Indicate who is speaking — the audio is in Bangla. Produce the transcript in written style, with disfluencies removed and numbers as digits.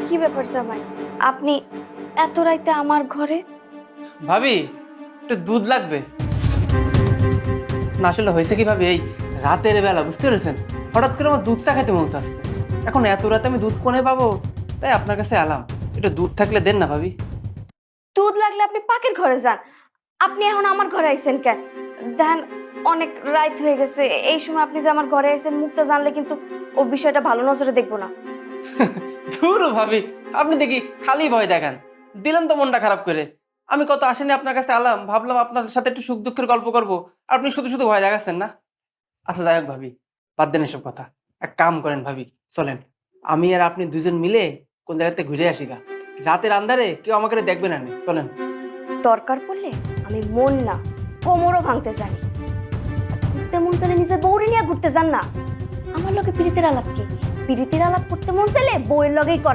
Speaker 1: কি ব্যাপার জামাই, আপনি এত রাইতে আমার ঘরে?
Speaker 2: ভাবি একটু দুধ লাগবে। না আসলে হয়েছে কি ভাবি, এই রাতের বেলা বুঝতে পেরেছেন, হঠাৎ করে আমার দুধ চা খেতে মন চাচ্ছে। এখন এত রাতে আমি দুধ কোনে পাবো, তাই আপনার কাছে এলাম। একটু দুধ থাকলে দেন না ভাবি।
Speaker 1: দুধ লাগলে আপনি পাকের ঘরে যান, আপনি এখন আমার ঘরে আইছেন কেন? দেখেন অনেক রাত হয়ে গেছে, এই সময় আপনি যে আমার ঘরে আইছেন মুখটা জানলে কিন্তু ও বিষয়টা ভালো নজরে দেখবো না।
Speaker 2: ধুর ভাবি, আপনি দেখি খালি ভয় দেখান। দিলেন তো মনটা খারাপ করে। আমি কত আসেনি আপনার কাছে আলাম, ভাবলাম আপনার সাথে একটু সুখ দুঃখের গল্প করবো, আর আপনি শুধু শুধু ভয় দেখাচ্ছেন না। আচ্ছা যাই হোক ভাবি, বাদ দেন এসব কথা। এক কাম করেন ভাবি, চলেন আমি আর আপনি দুজন মিলে কোন জায়গাতে ঘুরে আসি গা। রাতের আন্ধারে কেউ আমাকে দেখবে না নে। চলেন।
Speaker 1: দরকার পড়লে আমি মন না কোমরও ভাঙতে জানি। ঘুরতে মন চাইলে নিজের বউরে নিয়ে ঘুরতে যান না। আমার লগে পিরিতের আলাপ কি? পিরিতের আলাপ করতে মন চাইলে বউয়ের লগেই করেন।